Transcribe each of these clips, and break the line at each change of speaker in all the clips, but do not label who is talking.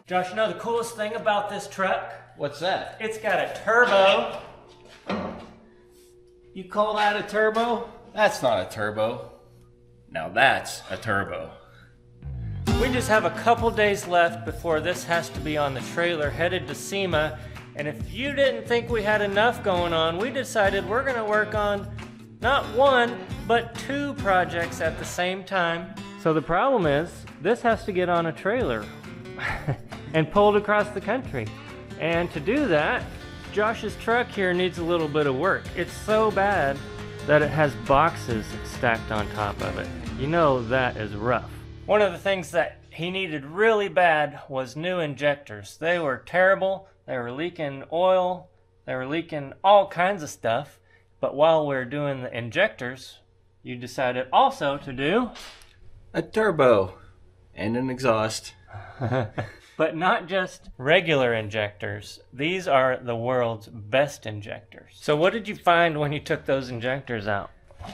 Josh, you know the coolest thing about this truck?
What's that?
It's got a turbo.
You call that a turbo? That's not a turbo. Now that's a turbo.
We just have a couple days left before this has to be on the trailer headed to SEMA. And if you didn't think we had enough going on, we decided we're going to work on not one, but 2 projects at the same time. So the problem is, this has to get on a trailer and pulled across the country. And to do that, Josh's truck here needs a little bit of work. It's so bad that it has boxes stacked on top of it. You know that is rough. One of the things that he needed really bad was new injectors. They were terrible. They were leaking oil. They were leaking all kinds of stuff. But while we're doing the injectors, you decided also to do
a turbo and an exhaust.
But not just regular injectors. These are the world's best injectors. So what did you find when you took those injectors out?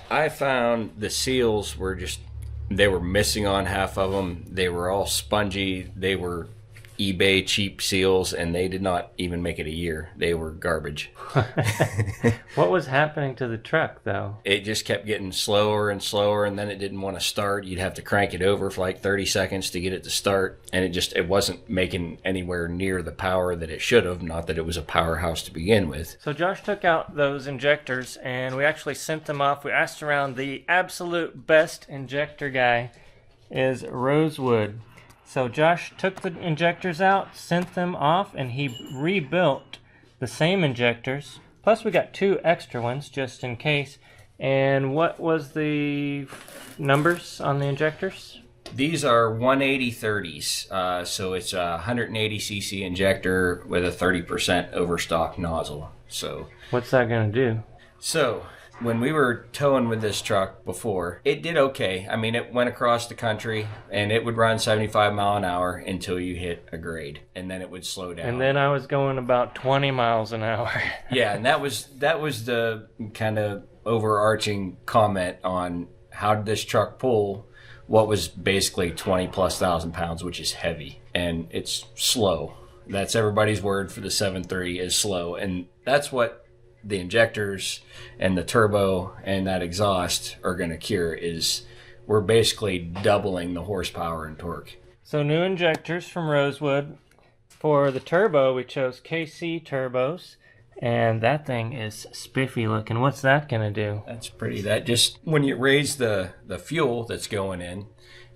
I found the seals were they were missing on half of them. They were all spongy. They were eBay cheap seals, and they did not even make it a year. They were garbage.
What was happening to the truck, though?
It just kept getting slower and slower, and then it didn't want to start. You'd have to crank it over for like 30 seconds to get it to start, and it wasn't making anywhere near the power that it should have. Not that it was a powerhouse to begin with.
So Josh took out those injectors, and we actually sent them off. We asked around. The absolute best injector guy is Rosewood. So Josh took the injectors out, sent them off, and he rebuilt the same injectors. Plus we got 2 extra ones just in case. And what was the numbers on the injectors?
These are 180/30s. So it's a 180cc injector with a 30% overstock nozzle. So
what's that going to do?
So when we were towing with this truck before, it did okay. I mean, it went across the country, and it would run 75 mile an hour until you hit a grade, and then it would slow down.
And then I was going about 20 miles an hour.
Yeah, and that was the kind of overarching comment on how did this truck pull what was basically 20+ thousand pounds, which is heavy, and it's slow. That's everybody's word for the 7.3 is slow, and that's what the injectors and the turbo and that exhaust are going to cure. Is we're basically doubling the horsepower and torque.
So new injectors from Rosewood. For the turbo, we chose KC turbos, and that thing is spiffy looking. What's that going to do?
That's pretty. That just, when you raise the fuel that's going in,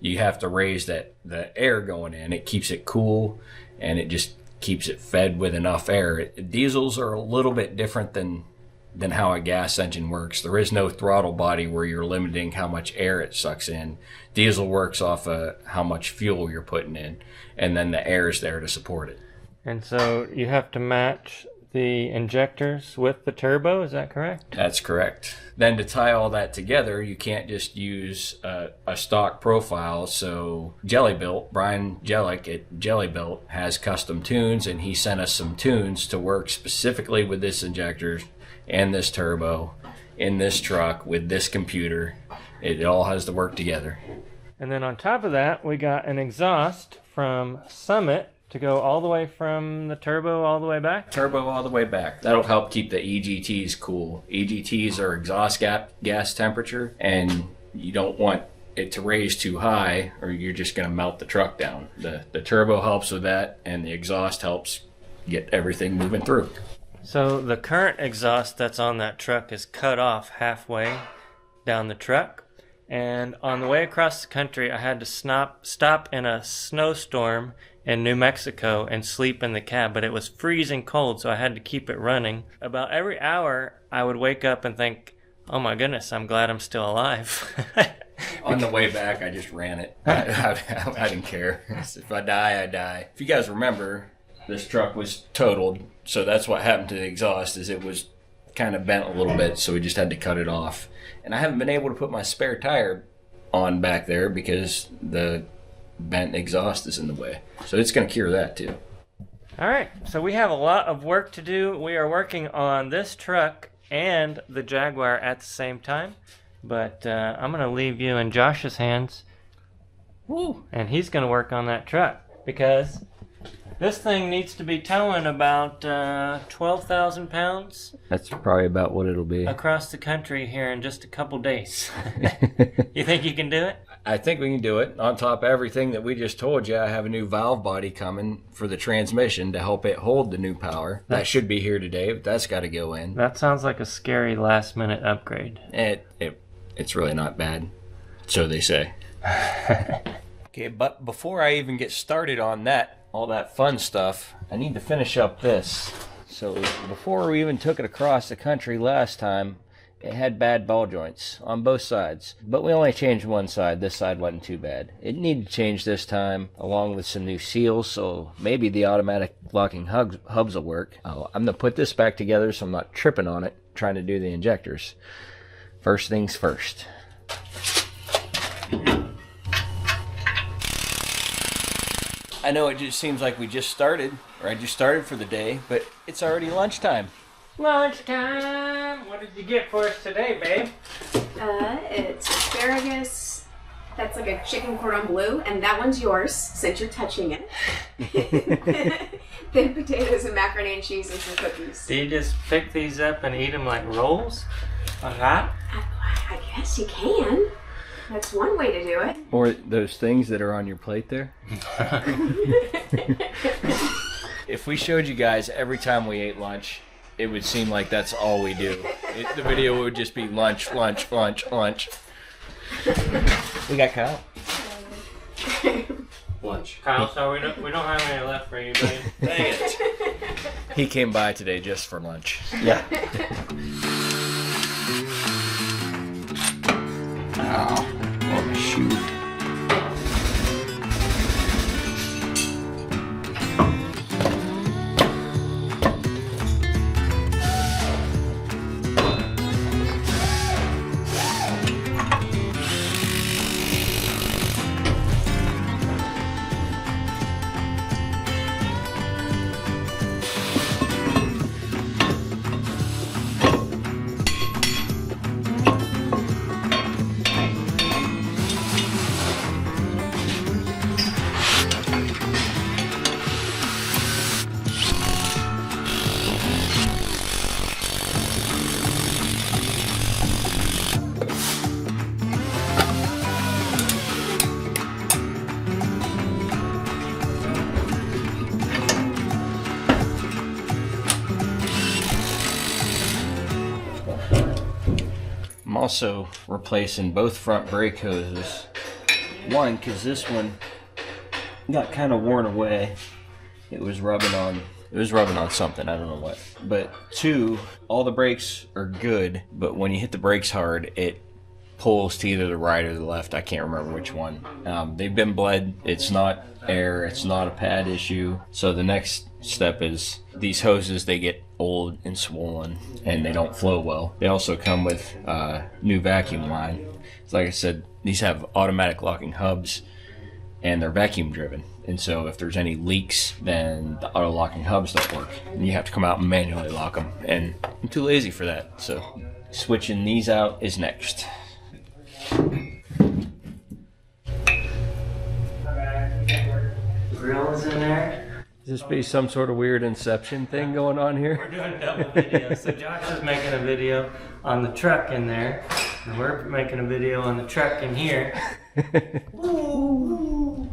you have to raise the air going in. It keeps it cool, and it just keeps it fed with enough air. Diesels are a little bit different than how a gas engine works. There is no throttle body where you're limiting how much air it sucks in. Diesel works off of how much fuel you're putting in, and then the air is there to support it.
And so you have to match the injectors with the turbo, is that correct?
That's correct. Then to tie all that together, you can't just use a stock profile. So Jellybuilt, Brian Jellick at Jellybuilt has custom tunes, and he sent us some tunes to work specifically with this injector and this turbo in this truck with this computer. It all has to work together.
And then on top of that, we got an exhaust from Summit to go all the way from the turbo all the way back?
Turbo all the way back. That'll help keep the EGTs cool. EGTs are exhaust gas temperature, and you don't want it to raise too high or you're just going to melt the truck down. The turbo helps with that, and the exhaust helps get everything moving through.
So the current exhaust that's on that truck is cut off halfway down the truck. And on the way across the country, I had to stop in a snowstorm in New Mexico and sleep in the cab, but it was freezing cold, so I had to keep it running. About every hour, I would wake up and think, oh my goodness, I'm glad I'm still alive.
On the way back, I just ran it. I didn't care. If I die, I die. If you guys remember, this truck was totaled, so that's what happened to the exhaust, is it was kind of bent a little bit, so we just had to cut it off. And I haven't been able to put my spare tire on back there because the bent exhaust is in the way. So it's going to cure that too.
All right, so we have a lot of work to do. We are working on this truck and the Jaguar at the same time. But I'm going to leave you in Josh's hands.
Woo.
And he's going to work on that truck because this thing needs to be towing about 12,000 pounds.
That's probably about what it'll be.
Across the country here in just a couple days. You think you can do it?
I think we can do it. On top of everything that we just told you, I have a new valve body coming for the transmission to help it hold the new power. That should be here today, but that's got to go in.
That sounds like a scary last-minute upgrade.
It's really not bad. So they say. Okay, but before I even get started on that, all that fun stuff, I need to finish up this. So before we even took it across the country last time, it had bad ball joints on both sides, but we only changed one side. This side wasn't too bad. It needed to change this time, along with some new seals, so maybe the automatic locking hubs will work. I'm going to put this back together so I'm not tripping on it, trying to do the injectors. First things first. I know it just seems like we just started, or I just started for the day, but it's already lunchtime.
Lunchtime! What did you get for us today, babe?
It's asparagus. That's like a chicken cordon bleu, and that one's yours since you're touching it. Then potatoes and macaroni and cheese and some cookies.
Do you just pick these up and eat them like rolls? Like that?
I guess you can. That's one way to do it.
Or those things that are on your plate there. If we showed you guys every time we ate lunch, it would seem like that's all we do. The video would just be lunch, lunch, lunch, lunch. We got Cowl.
Lunch. Kyle, so we don't have any left for you, babe.
Dang it. He came by today just for lunch. Yeah. Oh, shoot. I'm also replacing both front brake hoses. One, because this one got kind of worn away. It was rubbing on something, I don't know what. But two, all the brakes are good, but when you hit the brakes hard, it pulls to either the right or the left. I can't remember which one. They've been bled. It's not air. It's not a pad issue. So the next step is these hoses, they get old and swollen and they don't flow well. They also come with new vacuum line. So like I said, these have automatic locking hubs and they're vacuum driven. And so if there's any leaks, then the auto locking hubs don't work. And you have to come out and manually lock them. And I'm too lazy for that. So switching these out is next.
Grills in there.
Does this be some sort of weird Inception thing going on here?
We're doing double video. So Josh is making a video on the truck in there, and we're making a video on the truck in here.
You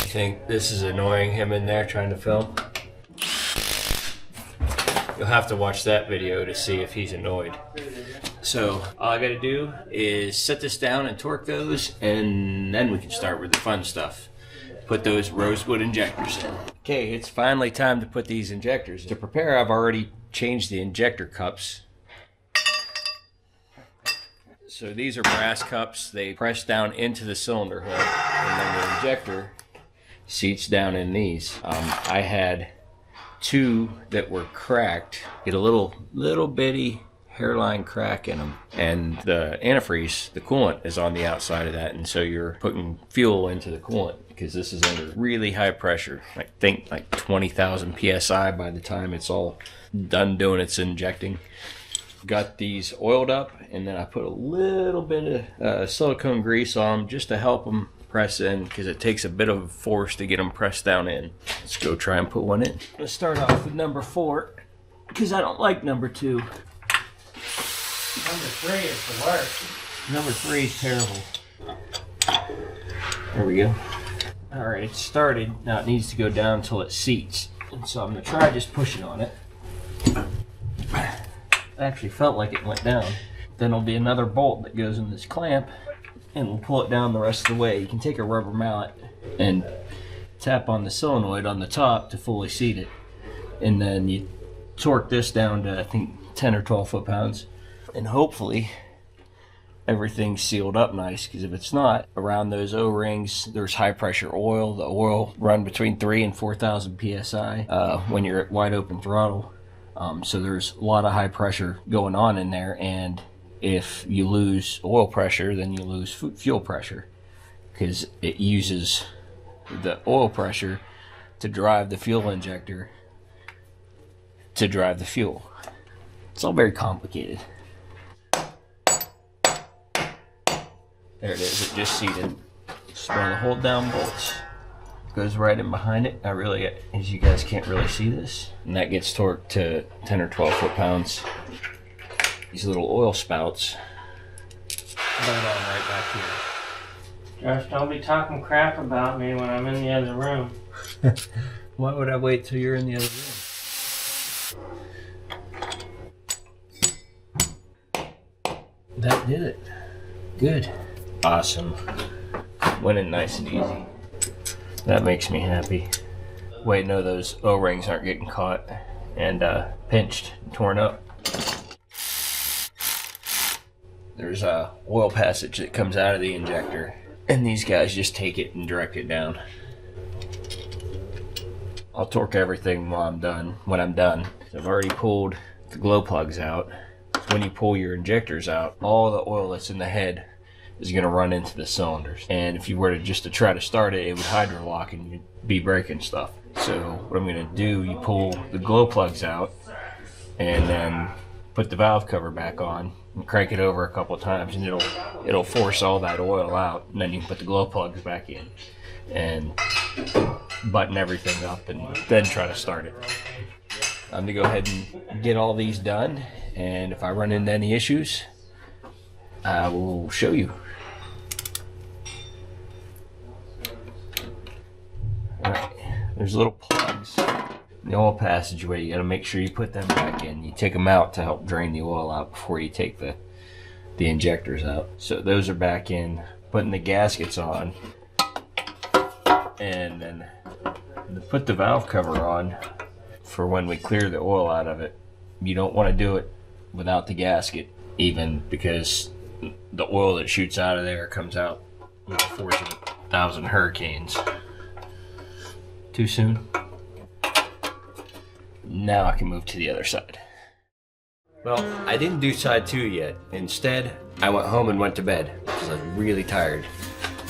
think this is annoying, him in there trying to film? You'll have to watch that video to see if he's annoyed. So all I gotta do is set this down and torque those, and then we can start with the fun stuff. Put those rosewood injectors in. Okay, it's finally time to put these injectors in. To prepare, I've already changed the injector cups. So these are brass cups. They press down into the cylinder head, and then the injector seats down in these. I had two that were cracked. Get a little bitty hairline crack in them, and the antifreeze, the coolant, is on the outside of that, and so you're putting fuel into the coolant because this is under really high pressure. I think like 20,000 psi by the time it's all done doing its injecting. got these oiled up, and then I put a little bit of silicone grease on them just to help them press in, because it takes a bit of force to get them pressed down in. Let's go try and put one in. Let's start off with number 4, because I don't like number 2.
Number 3 is the worst.
Number 3 is terrible. There we go. Alright, it started. Now it needs to go down until it seats. And so I'm going to try just pushing on it. It actually felt like it went down. Then there'll be another bolt that goes in this clamp, and we'll pull it down the rest of the way. You can take a rubber mallet and tap on the solenoid on the top to fully seat it. And then you torque this down to, I think, 10 or 12 foot-pounds. And hopefully everything's sealed up nice, because if it's not, around those O-rings there's high pressure oil. The oil run between 3,000 and 4,000 psi when you're at wide open throttle. So there's a lot of high pressure going on in there, and if you lose oil pressure, then you lose fuel pressure, because it uses the oil pressure to drive the fuel injector to drive the fuel. It's all very complicated. There it is, it just seated. Just want to hold down bolts. Goes right in behind it. As you guys can't really see this. And that gets torqued to 10 or 12 foot-pounds. These little oil spouts burn on right back here.
Josh, don't be talking crap about me when I'm in the other room.
Why would I wait till you're in the other room? That did it. Good. Awesome. Went in nice and easy. That makes me happy. Wait, no, those O-rings aren't getting caught and pinched and torn up. There's a oil passage that comes out of the injector, and these guys just take it and direct it down. I'll torque everything when I'm done. I've already pulled the glow plugs out. When you pull your injectors out, all the oil that's in the head is going to run into the cylinders. And if you were to try to start it, it would hydro lock and you'd be breaking stuff. So what I'm going to do, you pull the glow plugs out and then put the valve cover back on and crank it over a couple of times, and it'll force all that oil out, and then you can put the glow plugs back in and button everything up and then try to start it. I'm going to go ahead and get all these done, and if I run into any issues, I will show you. Alright, there's little plugs in the oil passageway. You gotta make sure you put them back in. You take them out to help drain the oil out before you take the injectors out. So those are back in. Putting the gaskets on, and then put the valve cover on for when we clear the oil out of it. You don't want to do it without the gasket, even, because the oil that shoots out of there comes out with the force of 1,000 hurricanes. Too soon? Now I can move to the other side. Well, I didn't do side 2 yet. Instead, I went home and went to bed because I was really tired.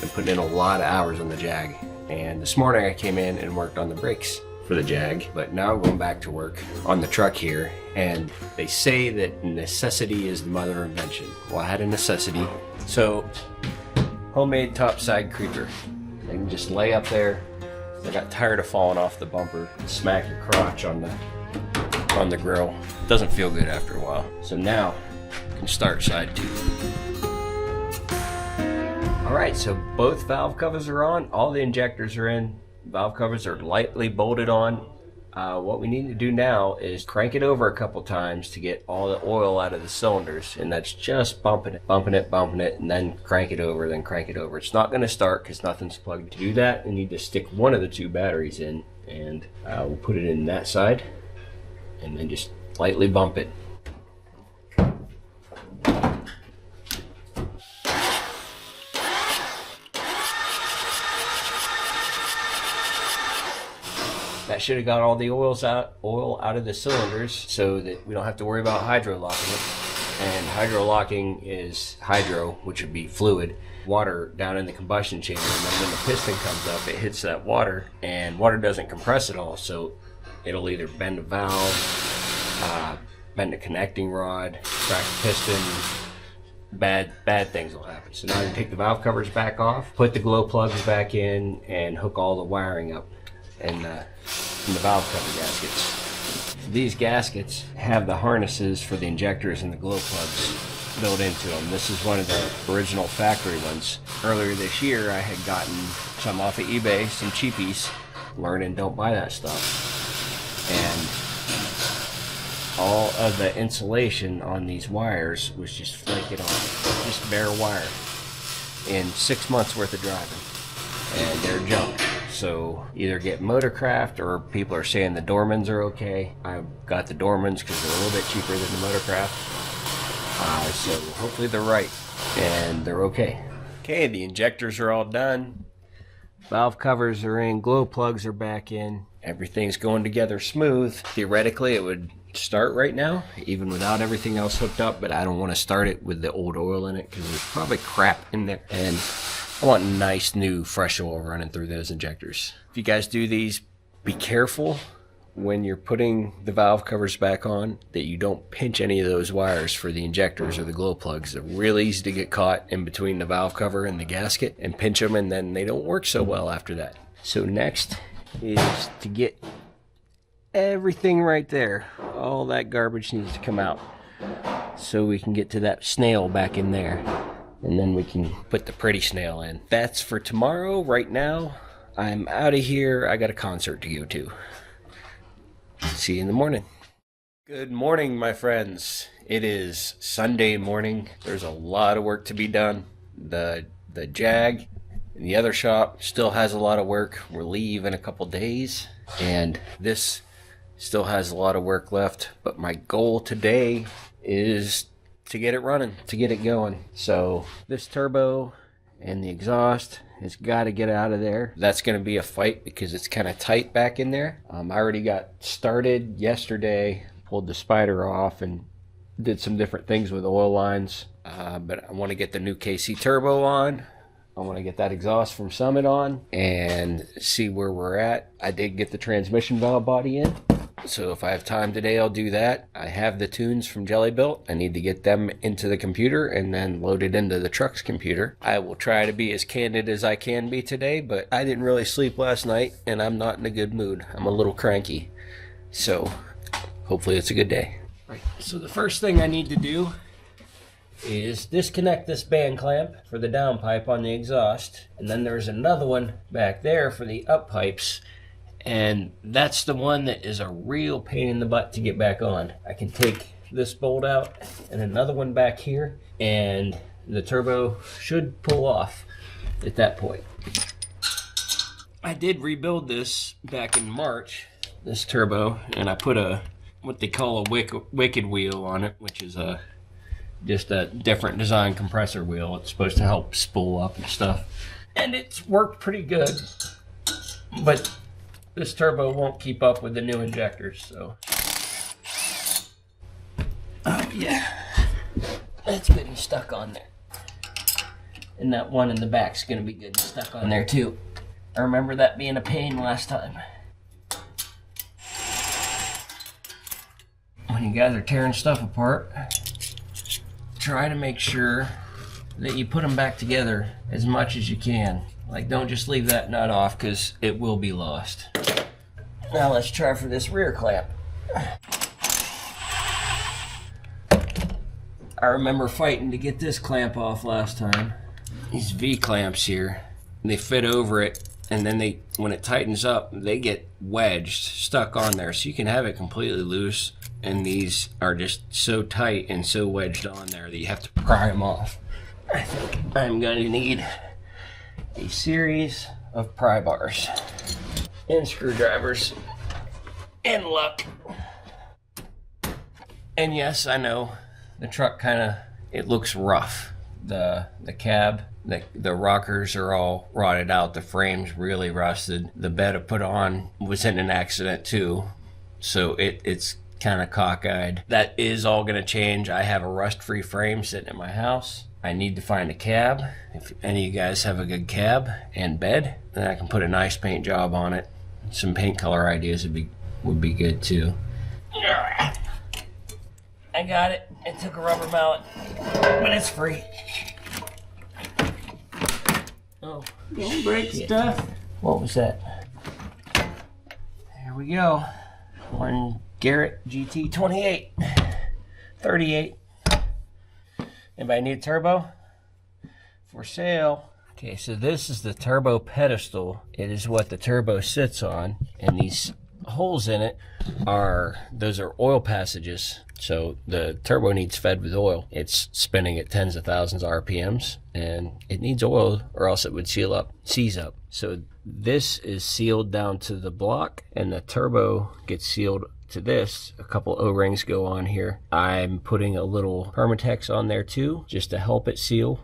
Been putting in a lot of hours on the Jag. And this morning I came in and worked on the brakes for the Jag, but now I'm going back to work on the truck here, and they say that necessity is the mother of invention. Well, I had a necessity. So, homemade topside creeper. I can just lay up there. I got tired of falling off the bumper and smack your crotch on the grill. Doesn't feel good after a while. So now I can start side 2. Alright, so both valve covers are on, all the injectors are in, valve covers are lightly bolted on. What we need to do now is crank it over a couple times to get all the oil out of the cylinders, and that's just bumping it, and then crank it over, then crank it over. It's not going to start because nothing's plugged. To do that, we need to stick one of the 2 batteries in, and we'll put it in that side, and then just lightly bump it. That should have got all the oil out of the cylinders so that we don't have to worry about hydro locking it. And hydro locking is hydro, which would be fluid, water down in the combustion chamber, and then when the piston comes up, it hits that water, and water doesn't compress at all, so it'll either bend the valve, bend a connecting rod, crack a piston, bad things will happen. So now I'm gonna take the valve covers back off, put the glow plugs back in, and hook all the wiring up in the valve cover gaskets. These gaskets have the harnesses for the injectors and the glow plugs built into them. This is one of the original factory ones. Earlier this year I had gotten some off of eBay, some cheapies. Learning don't buy that stuff. And all of the insulation on these wires was just flaking off, just bare wire in 6 months worth of driving, and they're junk. So either get Motorcraft, or people are saying the Dormans are okay. I got the Dormans because they're a little bit cheaper than the Motorcraft. So hopefully they're right and they're okay. Okay, the injectors are all done. Valve covers are in, glow plugs are back in. Everything's going together smooth. Theoretically, it would start right now, even without everything else hooked up, but I don't want to start it with the old oil in it because there's probably crap in there. And I want nice, new, fresh oil running through those injectors. If you guys do these, be careful when you're putting the valve covers back on that you don't pinch any of those wires for the injectors or the glow plugs. They're really easy to get caught in between the valve cover and the gasket and pinch them, and then they don't work so well after that. So next is to get everything right there. All that garbage needs to come out so we can get to that snail back in there, and then we can put the pretty snail in. That's for tomorrow. Right now I'm out of here. I got a concert to go to. See you in the morning. Good morning, my friends. It is Sunday morning. There's a lot of work to be done. The Jag in the other shop still has a lot of work. We'll leave in a couple days, and this still has a lot of work left. But my goal today is to get it running, to get it going. So this turbo and the exhaust has got to get out of there. That's going to be a fight because it's kind of tight back in there. I already got started yesterday, pulled the spider off and did some different things with oil lines. But I want to get the new KC turbo on. I want to get that exhaust from Summit on and see where we're at. I did get the transmission valve body in, so if I have time today, I'll do that. I have the tunes from Jellybuilt. I need to get them into the computer and then load it into the truck's computer. I will try to be as candid as I can be today, but I didn't really sleep last night and I'm not in a good mood. I'm a little cranky. So hopefully it's a good day. Right. So the first thing I need to do is disconnect this band clamp for the downpipe on the exhaust. And then there's another one back there for the up pipes. And that's the one that is a real pain in the butt to get back on. I can take this bolt out and another one back here, and the turbo should pull off at that point. I did rebuild this back in March, this turbo, and I put what they call a wicked wheel on it, which is just a different design compressor wheel. It's supposed to help spool up and stuff. And it's worked pretty good, but this turbo won't keep up with the new injectors, so. Oh yeah, that's getting stuck on there. And that one in the back's gonna be getting stuck on there too. I remember that being a pain last time. When you guys are tearing stuff apart, try to make sure that you put them back together as much as you can. Like, don't just leave that nut off because it will be lost. Now let's try for this rear clamp. I remember fighting to get this clamp off last time. These V clamps here, they fit over it, and then when it tightens up, they get wedged, stuck on there. So you can have it completely loose, and these are just so tight and so wedged on there that you have to pry them off. I think I'm going to need a series of pry bars and screwdrivers and luck. And yes, I know the truck it looks rough. The cab, the rockers are all rotted out. The frame's really rusted. The bed I put on was in an accident too, so it's kind of cockeyed. That is all going to change. I have a rust-free frame sitting at my house. I need to find a cab. If any of you guys have a good cab and bed, then I can put a nice paint job on it. Some paint color ideas would be good too.
I got it. It took a rubber mallet, but it's free. Oh, don't break stuff. What was that? There we go. One Garrett GT 28, 38. Anybody need a turbo? For sale. Okay, so this is the turbo pedestal. It is what the turbo sits on, and these holes in it those are oil passages. So the turbo needs fed with oil. It's spinning at tens of thousands of RPMs, and it needs oil or else it would seize up. So this is sealed down to the block, and the turbo gets sealed to this. A couple O-rings go on here. I'm putting a little Permatex on there too, just to help it seal,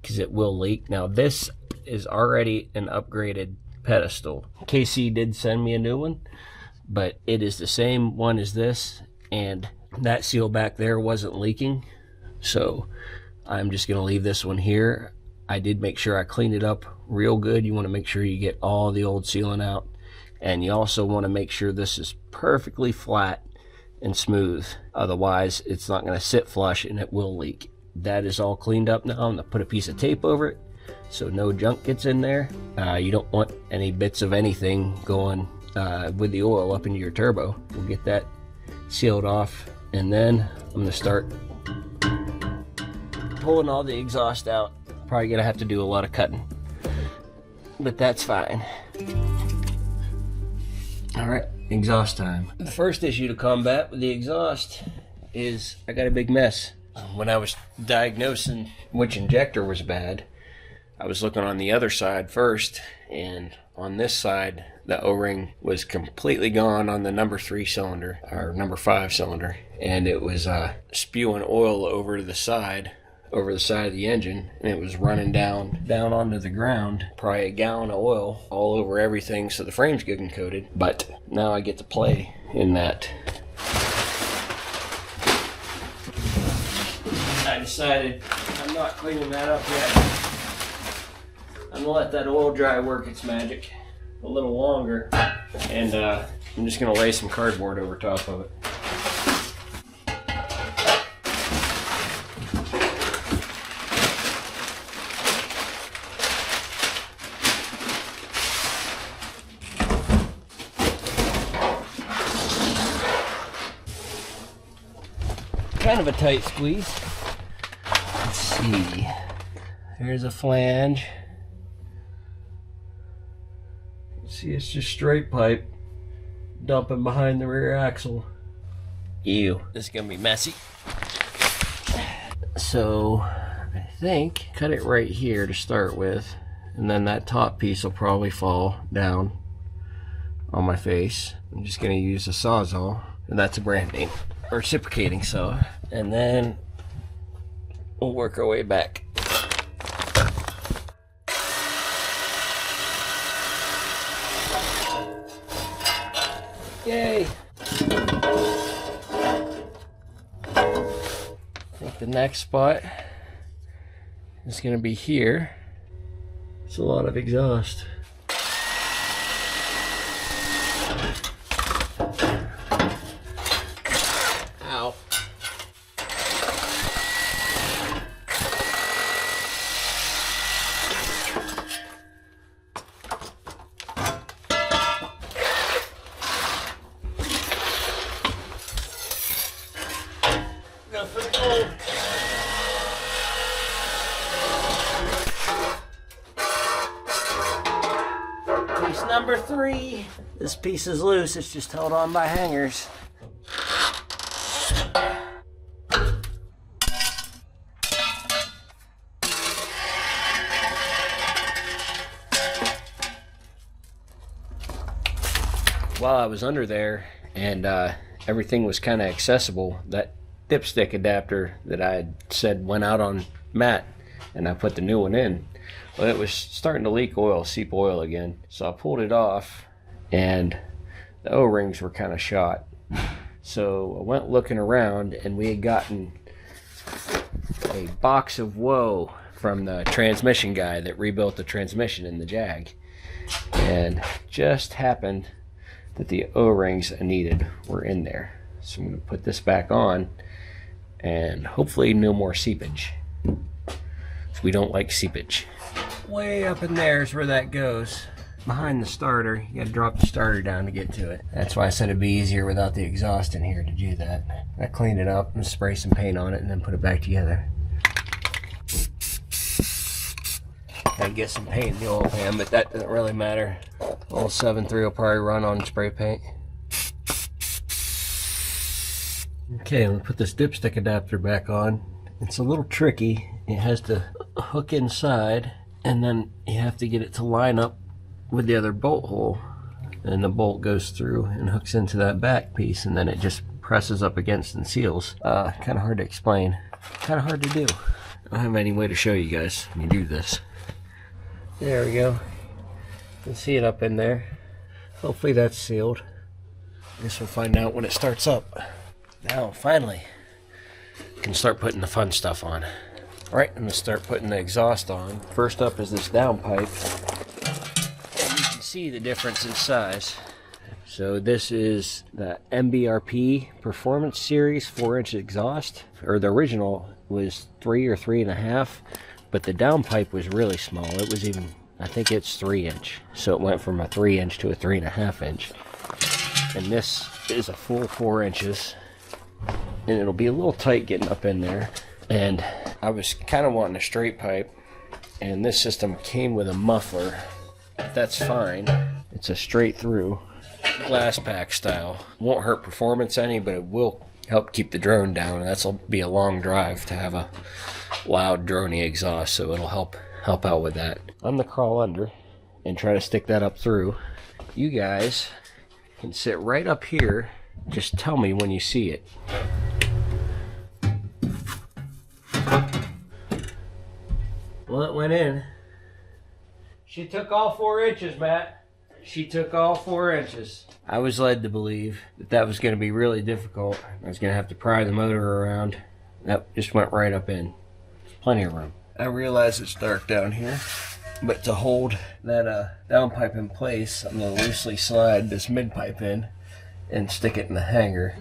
because it will leak. Now this is already an upgraded pedestal. KC did send me a new one, but it is the same one as this, and that seal back there wasn't leaking, so I'm just gonna leave this one here. I did make sure I cleaned it up real good. You want to make sure you get all the old sealant out, and you also want to make sure this is perfectly flat and smooth, otherwise it's not going to sit flush and it will leak. That is all cleaned up now. I'm going to put a piece of tape over it so no junk gets in there. You don't want any bits of anything going with the oil up into your turbo. We'll get that sealed off, and then I'm going to start pulling all the exhaust out. Probably going to have to do a lot of cutting, but that's fine. All right, exhaust time. The first issue to combat with the exhaust is I got a big mess. When I was diagnosing which injector was bad, I was looking on the other side first, and on this side, the O-ring was completely gone on the number 3 cylinder, or number 5 cylinder, and it was spewing oil over the side of the engine, and it was running down onto the ground. Probably a gallon of oil all over everything, so the frame's getting coated. But now I get to play in that. I decided I'm not cleaning that up yet. I'm gonna let that oil dry work its magic a little longer, and I'm just gonna lay some cardboard over top of it. Kind of a tight squeeze. Let's see. There's a flange. See, it's just straight pipe dumping behind the rear axle. Ew, this is gonna be messy. So I think cut it right here to start with, and then that top piece will probably fall down on my face. I'm just gonna use a Sawzall, and that's a brand name, or reciprocating saw, and then we'll work our way back. Yay! I think the next spot is going to be here. It's a lot of exhaust. Ow. Go for the gold. Piece number 3. This piece is loose, it's just held on by hangers. While I was under there and everything was kind of accessible, that dipstick adapter that I had said went out on Matt, and I put the new one in. Well, it was starting to leak oil, seep oil again. So I pulled it off, and the O-rings were kind of shot. So I went looking around, and we had gotten a box of woe from the transmission guy that rebuilt the transmission in the Jag. And just happened that the O-rings I needed were in there. So I'm going to put this back on,
and hopefully no more seepage. So we don't like seepage. Way up in there is where that goes. Behind the starter, you gotta drop the starter down to get to it. That's why I said it'd be easier without the exhaust in here to do that. I cleaned it up and spray some paint on it and then put it back together. I get some paint in the oil pan, but that doesn't really matter. Old 7.3 will probably run on spray paint. Okay, I'm gonna put this dipstick adapter back on. It's a little tricky. It has to hook inside, and then you have to get it to line up with the other bolt hole, and the bolt goes through and hooks into that back piece, and then it just presses up against and seals. Kind of hard to explain, kind of hard to do. I don't have any way to show you guys when you do this. There we go. You can see it up in there. Hopefully that's sealed. I guess we'll find out when it starts up. Now finally I can start putting the fun stuff on. Alright, I'm going to start putting the exhaust on. First up is this downpipe. See the difference in size. So this is the MBRP Performance Series 4-inch exhaust, or the original was 3 or 3.5, but the downpipe was really small. It was even, I think it's 3-inch, so it went from a 3-inch to a 3.5-inch, and this is a full 4 inches, and it'll be a little tight getting up in there. And I was kind of wanting a straight pipe, and this system came with a muffler. That's fine. It's a straight through glass pack style. Won't hurt performance any, but it will help keep the drone down, and that'll be a long drive to have a loud droney exhaust, so it'll help out with that. I'm gonna crawl under and try to stick that up through. You guys can sit right up here. Just tell me when you see it. Well, it went in. She took all 4 inches, Matt. She took all 4 inches. I was led to believe that that was going to be really difficult. I was going to have to pry the motor around. That just went right up in. There's plenty of room. I realize it's dark down here, but to hold that downpipe in place, I'm going to loosely slide this mid-pipe in and stick it in the hanger.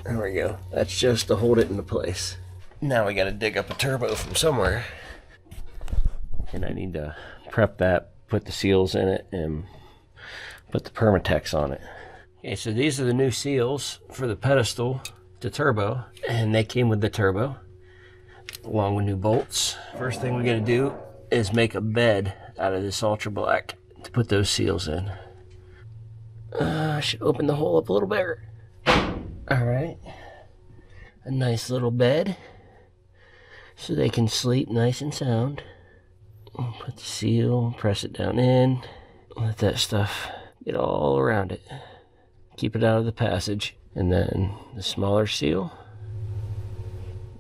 There we go. That's just to hold it into place. Now we got to dig up a turbo from somewhere. And I need to prep that, put the seals in it, and put the Permatex on it. Okay, so these are the new seals for the pedestal to turbo, and they came with the turbo, along with new bolts. First thing we gotta do is make a bed out of this ultra black to put those seals in. I should open the hole up a little bigger. Alright, a nice little bed, so they can sleep nice and sound. Put the seal, press it down in, let that stuff get all around it. Keep it out of the passage. And then the smaller seal.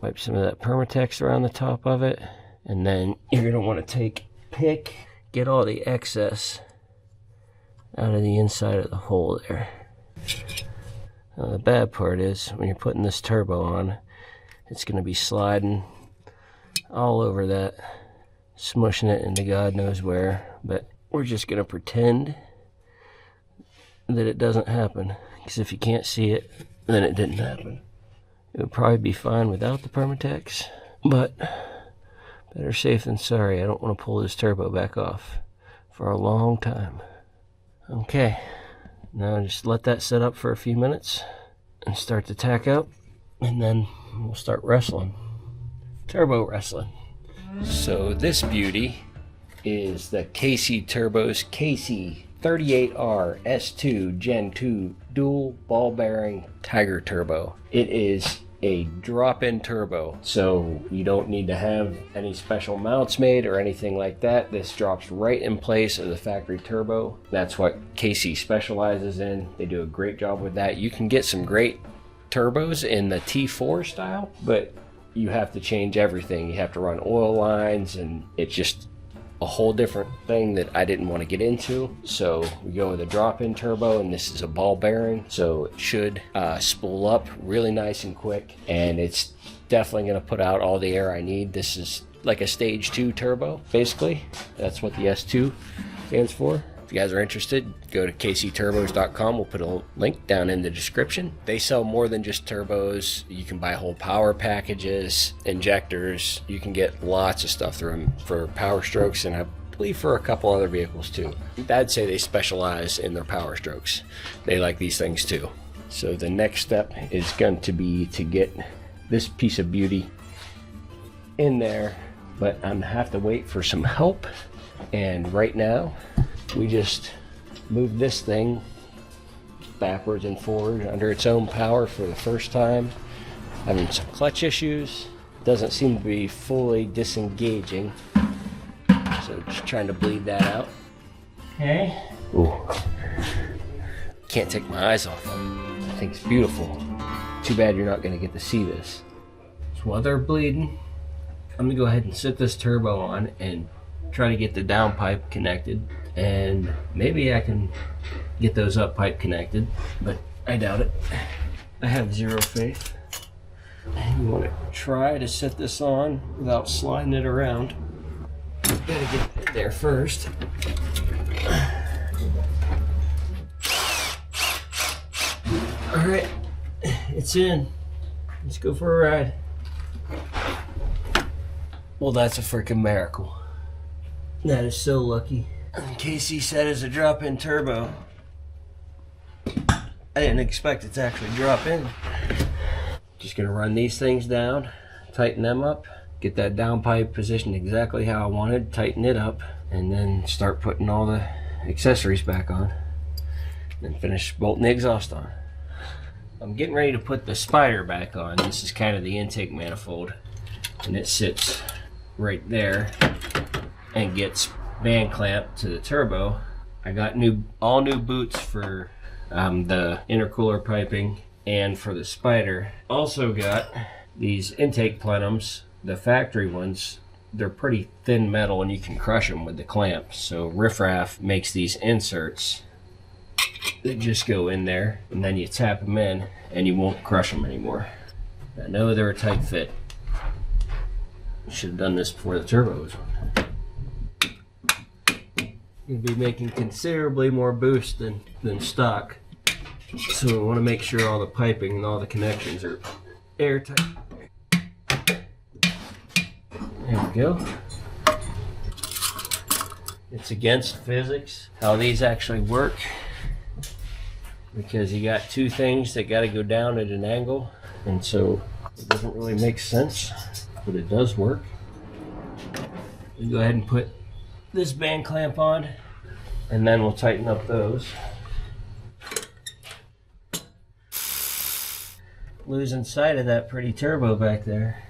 Wipe some of that Permatex around the top of it. And then you're going to want to get all the excess out of the inside of the hole there. Now the bad part is when you're putting this turbo on, it's going to be sliding all over that, smushing it into God knows where, but we're just going to pretend that it doesn't happen, because if you can't see it, then it didn't happen. It would probably be fine without the Permatex, but better safe than sorry. I don't want to pull this turbo back off for a long time. Okay, now just let that set up for a few minutes and start to tack up, and then we'll start wrestling. Turbo wrestling. So this beauty is the KC Turbos KC 38R S2 Gen 2 dual ball bearing Tiger turbo. It is a drop-in turbo, so you don't need to have any special mounts made or anything like that. This drops right in place of the factory turbo. That's what KC specializes in. They do a great job with that. You can get some great turbos in the T4 style, but you have to change everything. You have to run oil lines, and it's just a whole different thing that I didn't want to get into. So we go with a drop-in turbo, and this is a ball bearing, so it should spool up really nice and quick, and it's definitely going to put out all the air I need. This is like a stage 2 turbo, basically. That's what the S2 stands for. If you guys are interested, go to kcturbos.com. We'll put a link down in the description. They sell more than just turbos. You can buy whole power packages, injectors. You can get lots of stuff through them for Power Strokes, and I believe for a couple other vehicles too. I'd say they specialize in their Power Strokes. They like these things too. So the next step is going to be to get this piece of beauty in there, but I'm gonna have to wait for some help. And right now, we just move this thing backwards and forward under its own power for the first time. Having some clutch issues. Doesn't seem to be fully disengaging. So just trying to bleed that out.
Okay.
Ooh. Can't take my eyes off of it. I think it's beautiful. Too bad you're not going to get to see this. So while they're bleeding, I'm going to go ahead and sit this turbo on and try to get the down pipe connected, and maybe I can get those up pipe connected, but I doubt it. I have zero faith. And you want to try to set this on without sliding it around. Gotta get it there first. Alright, it's in. Let's go for a ride. Well, that's a freaking miracle. That is so lucky. Casey said it's a drop-in turbo. I didn't expect it to actually drop in. Just gonna run these things down, tighten them up, get that downpipe positioned exactly how I wanted, tighten it up, and then start putting all the accessories back on. Then finish bolting the exhaust on. I'm getting ready to put the spider back on. This is kind of the intake manifold, and it sits right there and gets band clamped to the turbo. I got all new boots for the intercooler piping and for the spider. Also got these intake plenums, the factory ones. They're pretty thin metal and you can crush them with the clamp. So Riff Raff makes these inserts that just go in there, and then you tap them in and you won't crush them anymore. I know they're a tight fit. Should have done this before the turbo was on. You'll be making considerably more boost than stock. So we want to make sure all the piping and all the connections are airtight. There we go. It's against physics how these actually work, because you got two things that got to go down at an angle, and so it doesn't really make sense, but it does work. We go ahead and put this band clamp on, and then we'll tighten up those. Losing sight of that pretty turbo back there.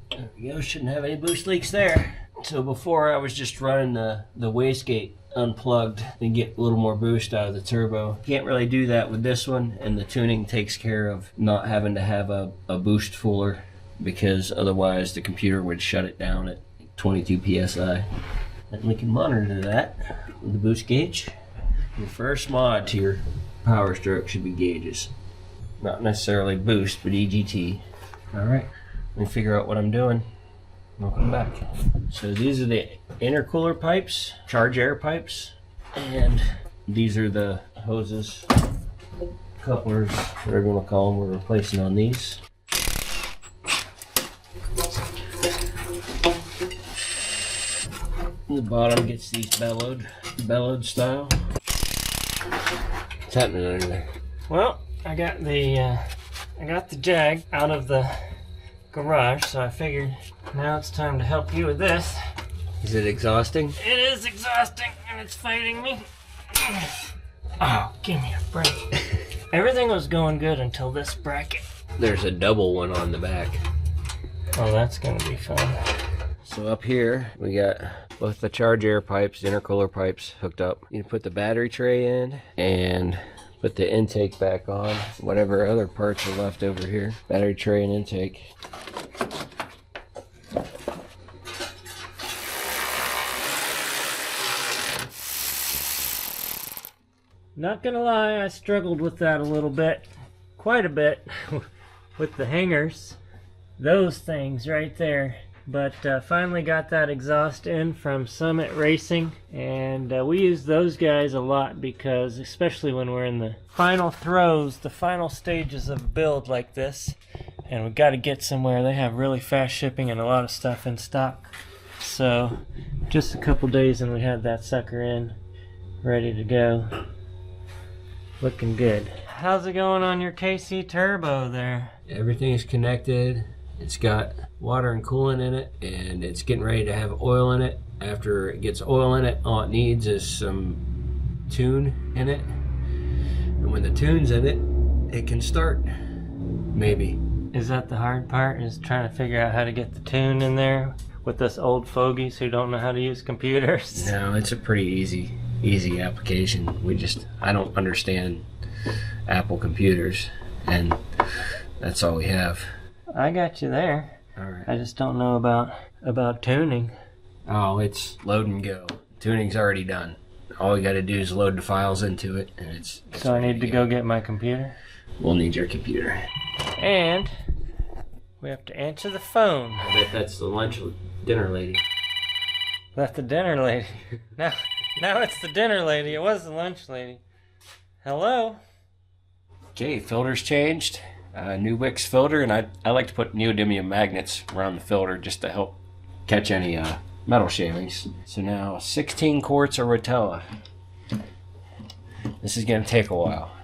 There we go, shouldn't have any boost leaks there. So before I was just running the wastegate unplugged and get a little more boost out of the turbo. Can't really do that with this one, and the tuning takes care of not having to have a boost fuller, because otherwise the computer would shut it down at 22 psi. And we can monitor that with the boost gauge. Your first mod to your Power Stroke should be gauges. Not necessarily boost, but EGT. Alright, let me figure out what I'm doing. I'll come back. So these are the intercooler pipes, charge air pipes, and these are the hoses, couplers, whatever you want to call them. We're replacing on these. The bottom gets these bellowed style. What's happening under there?
Well, I got the Jag out of the garage, so I figured now it's time to help you with this.
Is it exhausting?
It is exhausting, and it's fighting me. Oh, give me a break. Everything was going good until this bracket.
There's a double one on the back.
Oh, that's gonna be fun.
So up here, we got both the charge air pipes, the intercooler pipes hooked up. You can put the battery tray in and put the intake back on. Whatever other parts are left over here. Battery tray and intake.
Not gonna lie, I struggled with that a little bit. Quite a bit. With the hangers. Those things right there But finally got that exhaust in from Summit Racing, and we use those guys a lot because, especially when we're in the final throes, the final stages of a build like this, and we've got to get somewhere. They have really fast shipping and a lot of stuff in stock. So just a couple days and we had that sucker in, ready to go. Looking good. How's it going on your KC Turbo there?
Everything is connected. It's got water and coolant in it, and it's getting ready to have oil in it. After it gets oil in it, all it needs is some tune in it. And when the tune's in it, it can start. Maybe.
Is that the hard part, is trying to figure out how to get the tune in there with us old fogies who don't know how to use computers?
No, it's a pretty easy application. I don't understand Apple computers, and that's all we have.
I got you there.
All right.
I just don't know about tuning.
Oh, it's load and go. Tuning's already done. All we got to do is load the files into it, and it's
So I need to go get my computer?
We'll need your computer.
And we have to answer the phone.
I bet that's the dinner lady.
That's the dinner lady. Now it's the dinner lady. It was the lunch lady. Hello?
Okay, filter's changed. New Wix filter, and I like to put neodymium magnets around the filter just to help catch any metal shavings. So now 16 quarts of Rotella. This is going to take a while.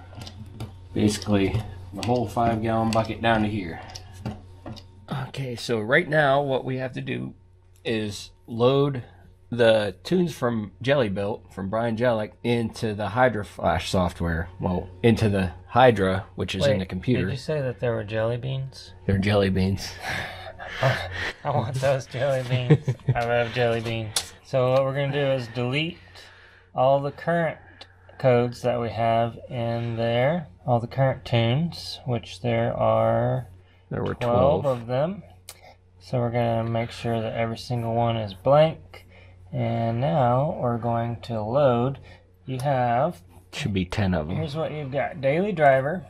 Basically, the whole 5-gallon bucket down to here. Okay, so right now what we have to do is load the tunes from Jelly Built, from Brian Jellick, into the Hydra Flash software. Well, into the Hydra, which is in the computer.
Did you say that there were jelly beans?
They're jelly beans.
I want those jelly beans. I love jelly beans. So what we're going to do is delete all the current codes that we have in there. All the current tunes, which there were 12 of them. So we're going to make sure that every single one is blank. And now we're going to load. You have...
Should be 10 of them.
Here's what you've got. Daily Driver,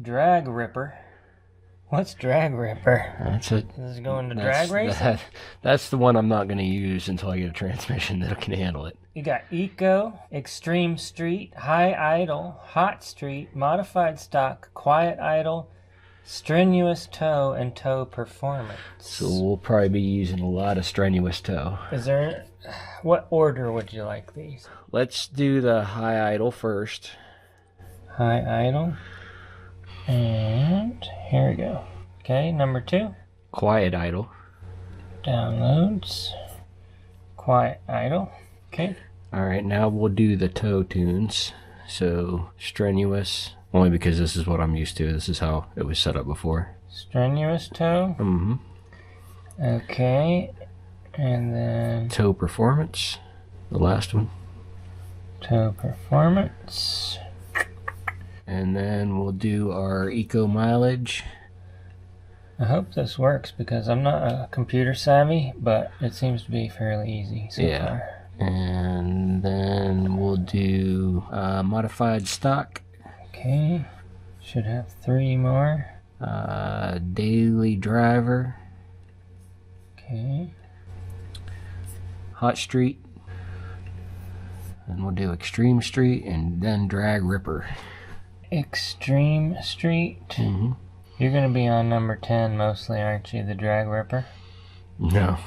Drag Ripper. What's Drag Ripper?
That's it.
This is going to drag racing?
That's the one I'm not going to use until I get a transmission that can handle it.
You got Eco, Extreme Street, High Idle, Hot Street, Modified Stock, Quiet Idle, Strenuous Tow, and Tow Performance.
So we'll probably be using a lot of Strenuous Tow.
What order would you like these?
Let's do the High Idle first.
High Idle. And here we go. Okay, number 2.
Quiet Idle.
Downloads. Quiet Idle. Okay.
Alright, now we'll do the tow tunes. So, Strenuous, only because this is what I'm used to. This is how it was set up before.
Strenuous Tow.
Mm-hmm.
Okay. And then...
Tow Performance, the last one.
Tow Performance.
And then we'll do our Eco Mileage.
I hope this works because I'm not a computer savvy, but it seems to be fairly easy so far.
And then we'll do Modified Stock.
Okay. Should have 3 more.
Daily Driver.
Okay.
Hot Street. And we'll do Extreme Street and then Drag Ripper.
Extreme Street.
Mm-hmm.
You're going to be on number 10 mostly, aren't you? The Drag Ripper?
No.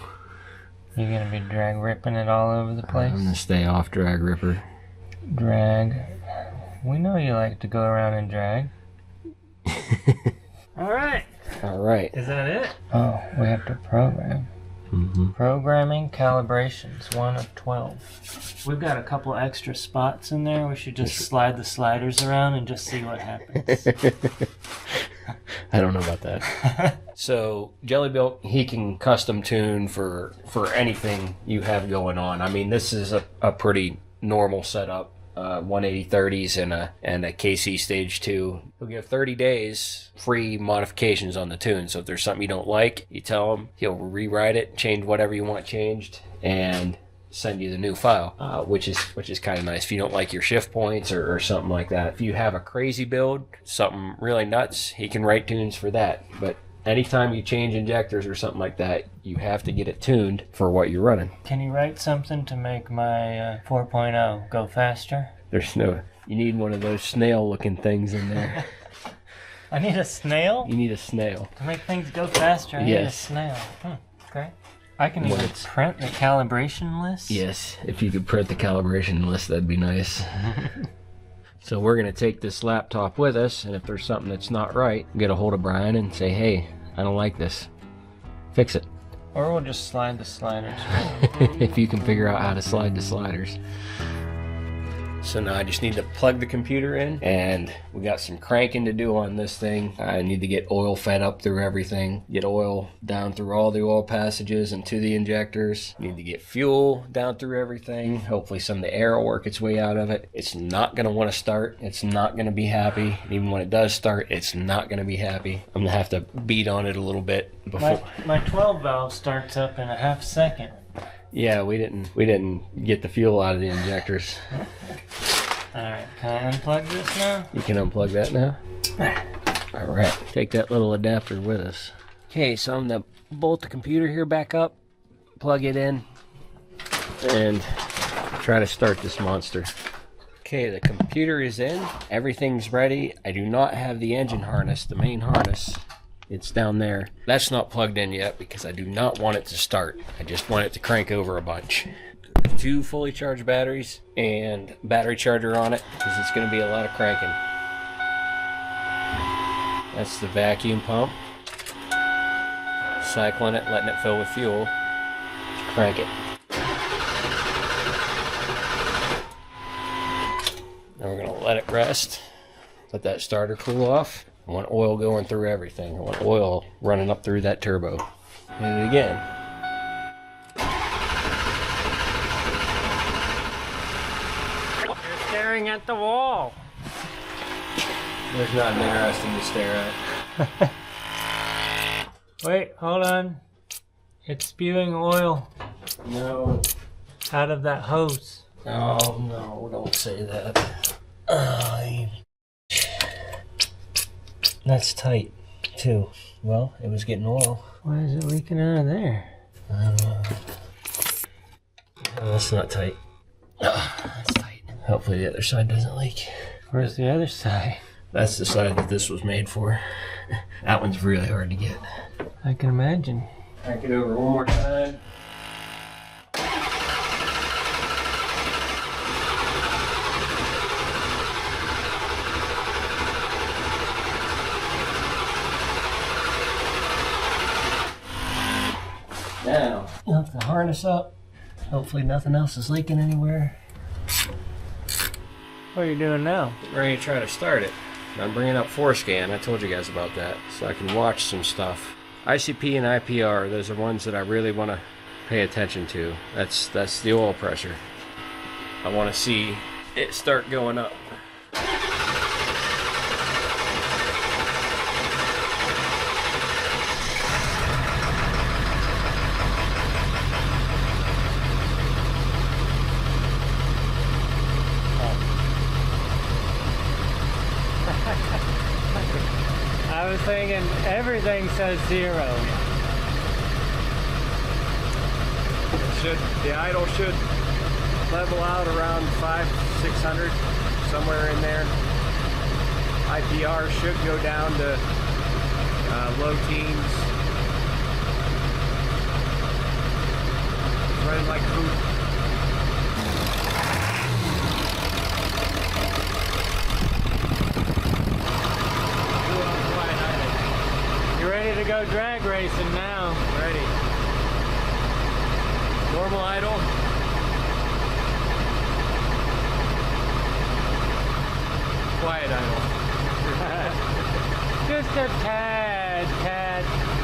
You're going to be drag ripping it all over the place?
I'm going to stay off Drag Ripper.
Drag. We know you like to go around and drag. Alright.
Alright.
Is that it? Oh, we have to program.
Mm-hmm.
Programming calibrations, 1 of 12. We've got a couple extra spots in there. We should just slide the sliders around and just see what happens.
I don't know about that. So Jelly Built, he can custom tune for anything you have going on. I mean, this is a pretty normal setup. 180/30s and a KC Stage 2. He'll give 30 days free modifications on the tune. So if there's something you don't like, you tell him. He'll rewrite it, change whatever you want changed, and send you the new file, which is kind of nice if you don't like your shift points or something like that. If you have a crazy build, something really nuts, he can write tunes for that. But
anytime you change injectors or something like that, you have to get it tuned for what you're running.
Can you write something to make my 4.0 go faster?
There's no, you need one of those snail looking things in there.
I need a snail?
You need a snail.
To make things go faster, I need a snail. Okay. I can even print the calibration list?
Yes, if you could print the calibration list, that'd be nice. So we're going to take this laptop with us, and if there's something that's not right, get a hold of Brian and say, hey, I don't like this. Fix it.
Or we'll just slide the sliders.
If you can figure out how to slide the sliders. So now I just need to plug the computer in, and we got some cranking to do on this thing. I need to get oil fed up through everything, get oil down through all the oil passages and to the injectors. Need to get fuel down through everything. Hopefully some of the air will work its way out of it. It's not going to want to start. It's not going to be happy. And even when it does start, it's not going to be happy. I'm going to have to beat on it a little bit before.
My 12 valve starts up in a half second.
Yeah, we didn't get the fuel out of the injectors.
Alright, can I unplug this now?
You can unplug that now? Alright, take that little adapter with us. Okay, so I'm going to bolt the computer here back up, plug it in, and try to start this monster. Okay, the computer is in, everything's ready. I do not have the engine harness, the main harness. It's down there. That's not plugged in yet because I do not want it to start. I just want it to crank over a bunch. 2 fully charged batteries and battery charger on it because it's going to be a lot of cranking. That's the vacuum pump. Cycling it, letting it fill with fuel. Crank it. Now we're going to let it rest. Let that starter cool off. I want oil going through everything. I want oil running up through that turbo. Hit it again.
You're staring at the wall.
There's nothing interesting to stare at.
Wait, hold on. It's spewing oil
No.
out of that hose.
Oh, no, don't say that. That's tight, too. Well, it was getting oil.
Why is it leaking out of there?
Oh, that's not tight. That's tight. Hopefully the other side doesn't leak.
Where's the other side?
That's the side that this was made for. That one's really hard to get.
I can imagine.
Crank it over one more time. Now, hook the harness up. Hopefully nothing else is leaking anywhere.
What are you doing now?
Getting ready to try to start it. I'm bringing up Forescan. I told you guys about that. So I can watch some stuff. ICP and IPR, those are ones that I really want to pay attention to. That's the oil pressure. I want to see it start going up.
I was thinking everything says 0.
The idle should level out around 500-600, somewhere in there. IPR should go down to low teens. It's running like poop.
You're ready to go drag racing now.
Ready. Normal idle. Quiet idle.
Just a tad,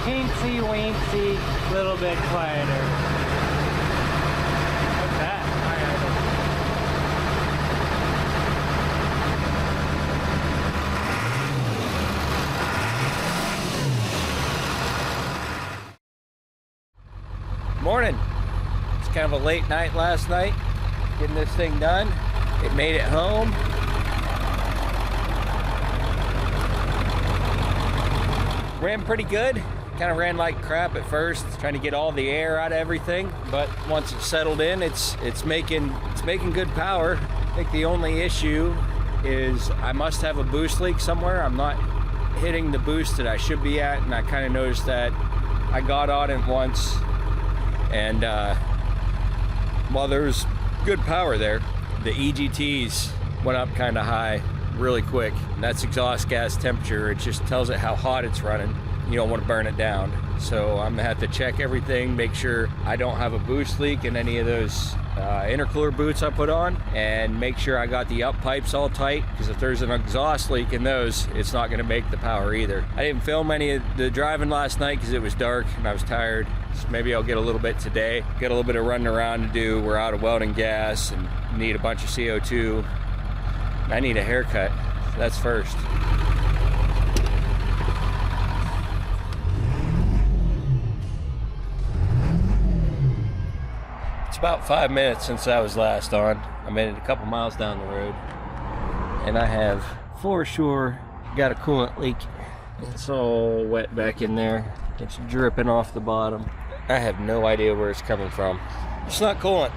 teensy weensy, little bit quieter. What's that? High idle.
Morning. It's kind of a late night last night, getting this thing done. It made it home.
ran pretty good. Kind of ran like crap at first, trying to get all the air out of everything, but once it's settled in, it's making good power. I think the only issue is I must have a boost leak somewhere. I'm not hitting the boost that I should be at, and I kind of noticed that. I got on it once, and while there's good power there, the EGTs went up kind of high really quick, and that's exhaust gas temperature. It just tells it how hot it's running. You don't want to burn it down. So I'm gonna have to check everything, make sure I don't have a boost leak in any of those intercooler boots I put on, and make sure I got the up pipes all tight, because if there's an exhaust leak in those, it's not gonna make the power either. I didn't film any of the driving last night because it was dark and I was tired. So maybe I'll get a little bit today. Get a little bit of running around to do. We're out of welding gas and need a bunch of CO2. I need a haircut. So that's first. About 5 minutes since I was last on. I made it a couple miles down the road, and I have for sure got a coolant leak. It's all wet back in there. It's dripping off the bottom. I have no idea where it's coming from. It's not coolant,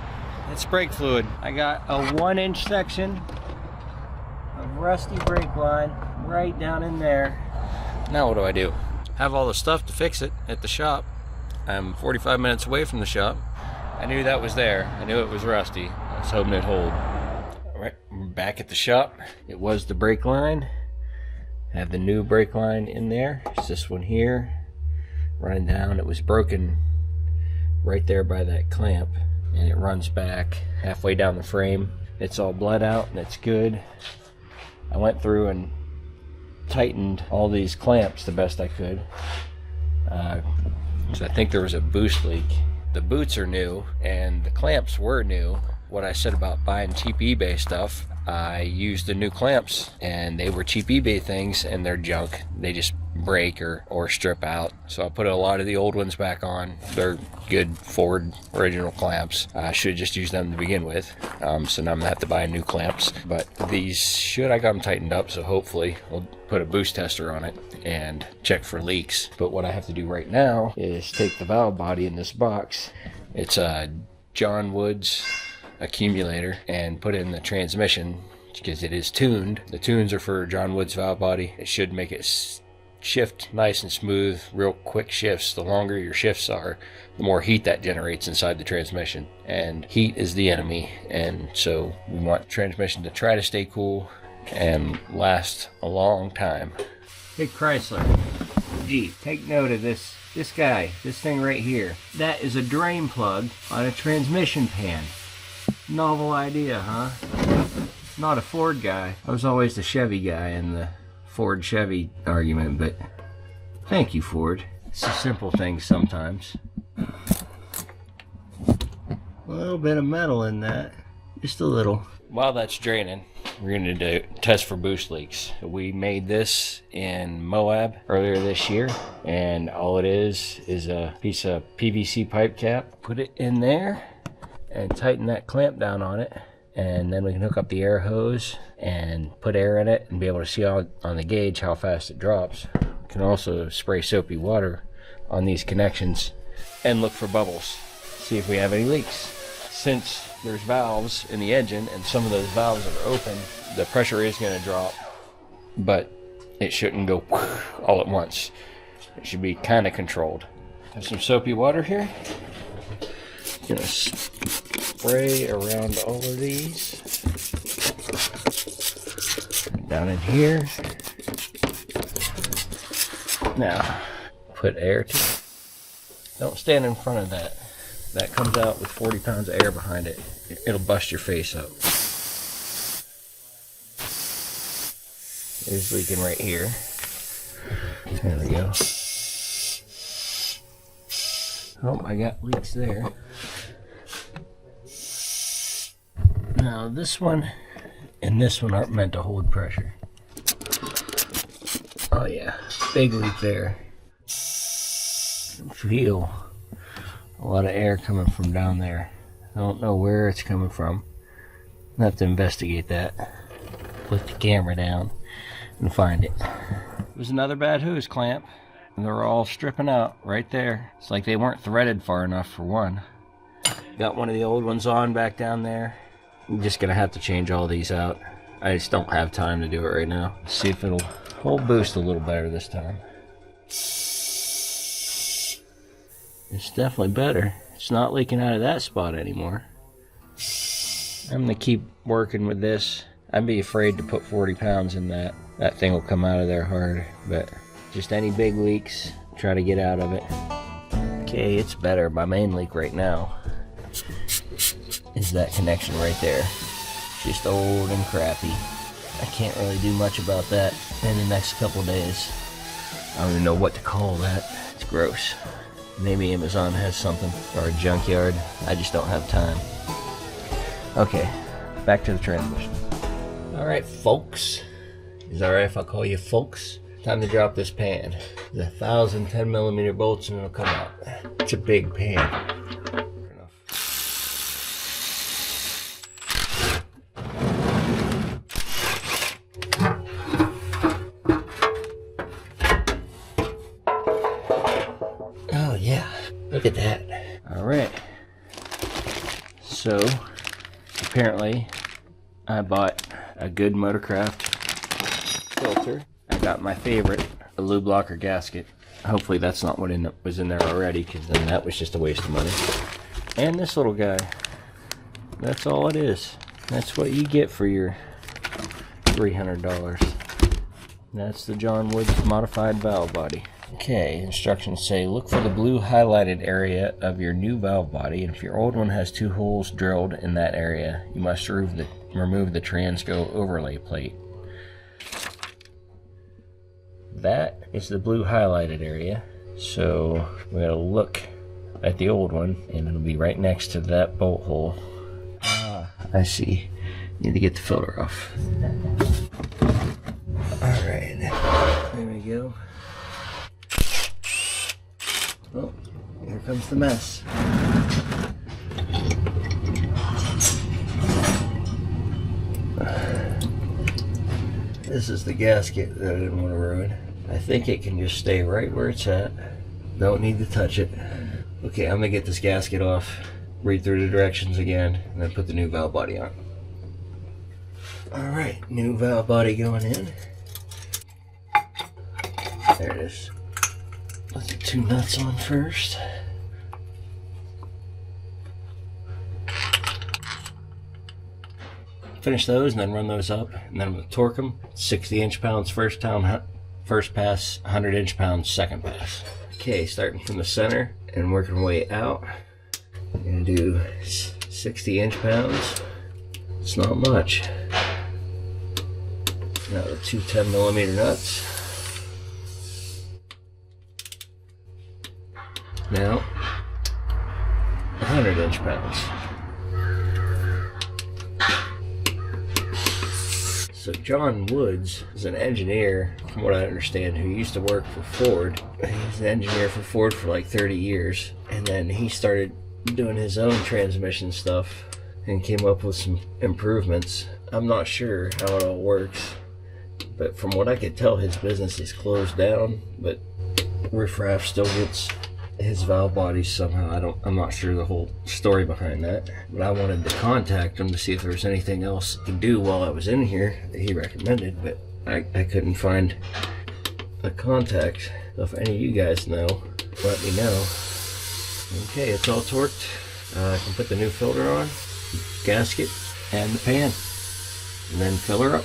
it's brake fluid. I got a 1-inch section of rusty brake line right down in there. Now what do? Have all the stuff to fix it at the shop. I'm 45 minutes away from the shop. I knew that was there. I knew it was rusty. I was hoping it'd hold. All right, we're back at the shop. It was the brake line. I have the new brake line in there. It's this one here. Running down. It was broken right there by that clamp, and it runs back halfway down the frame. It's all bled out and it's good. I went through and tightened all these clamps the best I could. So I think there was a boost leak. The boots are new and the clamps were new. What I said about buying cheap eBay stuff, I used the new clamps, and they were cheap eBay things, and they're junk. They just break or strip out. So I put a lot of the old ones back on. They're good Ford original clamps. I should have just used them to begin with. So now I'm gonna have to buy new clamps. But these I got them tightened up, so hopefully we'll put a boost tester on it and check for leaks. But what I have to do right now is take the valve body in this box. It's a John Woods accumulator, and put it in the transmission because it is tuned. The tunes are for John Woods valve body. It should make it shift nice and smooth, real quick shifts. The longer your shifts are, the more heat that generates inside the transmission, and heat is the enemy. And so we want the transmission to try to stay cool and last a long time. Hey Chrysler, Jeep, take note of this guy, this thing right here. That is a drain plug on a transmission pan. Novel idea, huh? Not a Ford guy. I was always the Chevy guy in the Ford-Chevy argument, but thank you, Ford. It's a simple thing sometimes. A little bit of metal in that. Just a little. While that's draining, we're going to test for boost leaks. We made this in Moab earlier this year, and all it is a piece of PVC pipe cap. Put it in there and tighten that clamp down on it, and then we can hook up the air hose and put air in it and be able to see on the gauge how fast it drops. We can also spray soapy water on these connections and look for bubbles, see if we have any leaks. Since there's valves in the engine and some of those valves are open, the pressure is going to drop, but it shouldn't go all at once. It should be kind of controlled. Have some soapy water here. Gonna spray around all of these. Down in here. Now, put air to it. Don't stand in front of that. That comes out with 40 pounds of air behind it. It'll bust your face up. It's leaking right here. There we go. Oh, I got leaks there. Now this one and this one aren't meant to hold pressure. Oh yeah, big leak there. Feel a lot of air coming from down there. I don't know where it's coming from. I'll have to investigate that. Put the camera down and find it. It was another bad hose clamp. they're all stripping out right there. It's like they weren't threaded far enough for one. Got one of the old ones on back down there. I'm just gonna have to change all these out. I just don't have time to do it right now. See if it'll hold boost a little better this time. It's definitely better. It's not leaking out of that spot anymore. I'm gonna keep working with this. I'd be afraid to put 40 pounds in that. That thing will come out of there hard, but just any big leaks, try to get out of it. Okay, it's better. My main leak right now is that connection right there. Just old and crappy. I can't really do much about that in the next couple days. I don't even know what to call that. It's gross. Maybe Amazon has something, or a junkyard. I just don't have time. Okay, back to the transmission. Alright, folks. Is it alright if I call you folks? Time to drop this pan. There's 1,000 10mm bolts and it'll come out. It's a big pan. Oh yeah, look at that. Alright. So, apparently, I bought a good Motorcraft filter. I got my favorite, a lube blocker gasket. Hopefully that's not what was in there already, because then that was just a waste of money. And this little guy. That's all it is. That's what you get for your $300. That's the John Woods modified valve body. Okay, instructions say look for the blue highlighted area of your new valve body, and if your old one has 2 holes drilled in that area, you must remove the Transco overlay plate. That is the blue highlighted area, so we're going to look at the old one, and it'll be right next to that bolt hole. Ah, I see. Need to get the filter off. Alright, there we go. Oh, here comes the mess. This is the gasket that I didn't want to ruin. I think it can just stay right where it's at. Don't need to touch it. Okay, I'm gonna get this gasket off, read through the directions again, and then put the new valve body on. Alright, new valve body going in. There it is. Put the 2 nuts on first. Finish those and then run those up, and then I'm going to torque them. 60 inch-pounds first pass, 100 inch-pounds second pass. Okay, starting from the center and working my way out. I'm going to do 60 inch-pounds. It's not much. Now the 2 10mm nuts. Now 100 inch-pounds. So John Woods is an engineer, from what I understand, who used to work for Ford. He's an engineer for Ford for like 30 years. And then he started doing his own transmission stuff and came up with some improvements. I'm not sure how it all works, but from what I could tell, his business is closed down, but Riffraff still gets his valve bodies somehow. I'm not sure the whole story behind that, but I wanted to contact him to see if there was anything else I could do while I was in here that he recommended, but I couldn't find a contact. So if any of you guys know, let me know. Okay, it's all torqued. I can put the new filter on, gasket, and the pan, and then fill her up.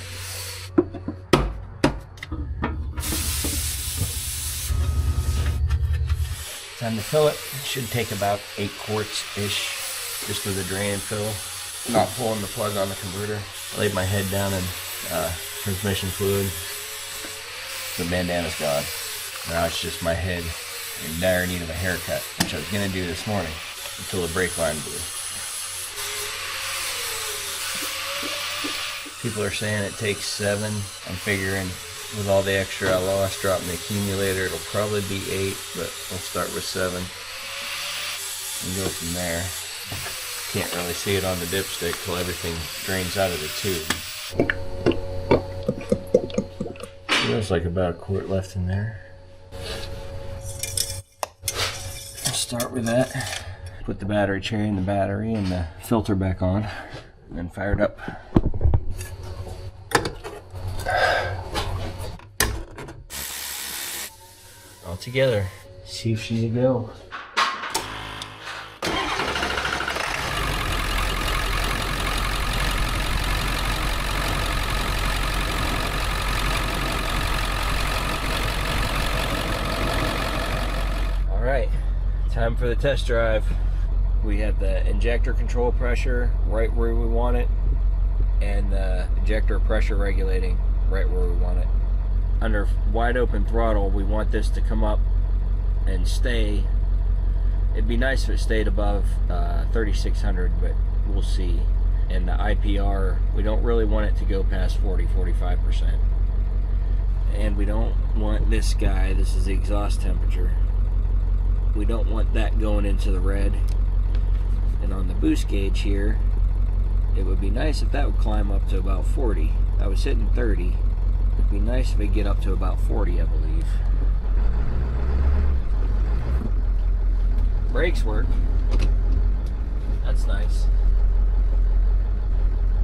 Time to fill it. It should take about 8 quarts-ish, just with a drain and fill. Not pulling the plug on the converter. I laid my head down in transmission fluid. The bandana's gone. Now it's just my head in dire need of a haircut, which I was going to do this morning until the brake line blew. People are saying it takes 7. I'm figuring with all the extra I lost dropping the accumulator, it'll probably be 8, but we'll start with 7 and go from there. Can't really see it on the dipstick till everything drains out of the tube. Feels like about a quart left in there. start with that. Put the battery tray in the battery and the filter back on, and then fire it up. All together. See if she's a go. All right, time for the test drive. We have the injector control pressure right where we want it, and the injector pressure regulating right where we want it. Under wide open throttle, we want this to come up and stay. It'd be nice if it stayed above 3600, but we'll see. And the IPR, we don't really want it to go past 40-45%. And we don't want this guy, this is the exhaust temperature, we don't want that going into the red. And on the boost gauge here, it would be nice if that would climb up to about 40. I was hitting 30. It'd be nice if it get up to about 40, I believe. Brakes work. That's nice.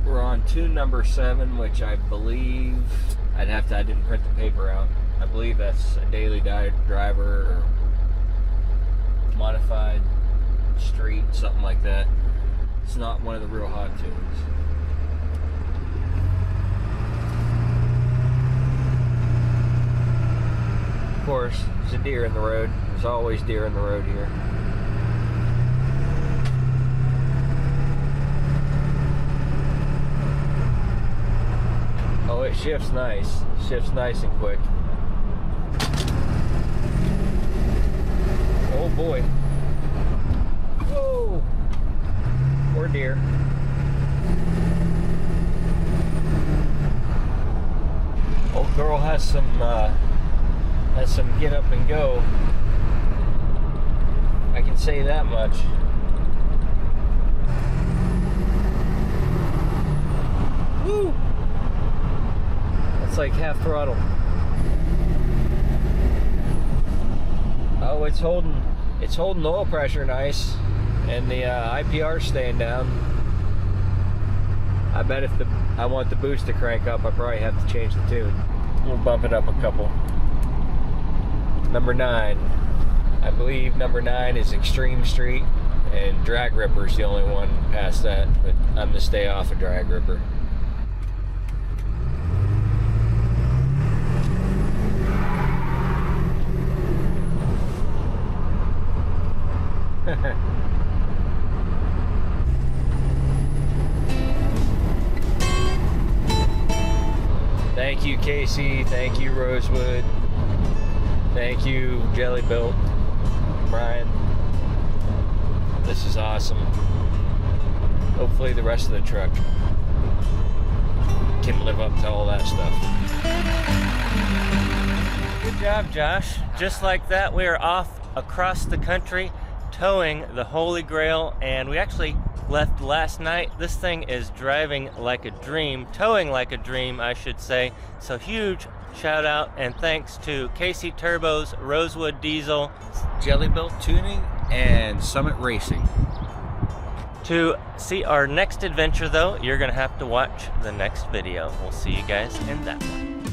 We're on tune number 7, which I believe I didn't print the paper out. I believe that's a daily driver or modified street, something like that. It's not one of the real hot tunes. Of course, there's a deer in the road. There's always deer in the road here. Oh, it shifts nice. Shifts nice and quick. Oh boy. Whoa! Poor deer. Old girl has some get up and go. I can say that much. Woo! That's like half throttle. Oh, it's holding oil pressure nice, and the IPR staying down. I bet if I want the boost to crank up, I probably have to change the tune. We'll bump it up a couple. Number 9. I believe number 9 is Extreme Street, and Drag Ripper's the only one past that, but I'm gonna stay off of Drag Ripper. Thank you, Casey. Thank you, Rosewood. Thank you, Jelly Built. Brian. This is awesome. Hopefully the rest of the truck can live up to all that stuff.
Good job, Josh. Just like that, we are off across the country towing the Holy Grail, and we actually left last night. This thing is driving like a dream, towing like a dream, I should say. So huge shout out and thanks to Casey Turbos, Rosewood Diesel,
Jelly Built Tuning, and Summit Racing.
To see our next adventure though, you're gonna have to watch the next video. We'll see you guys in that one.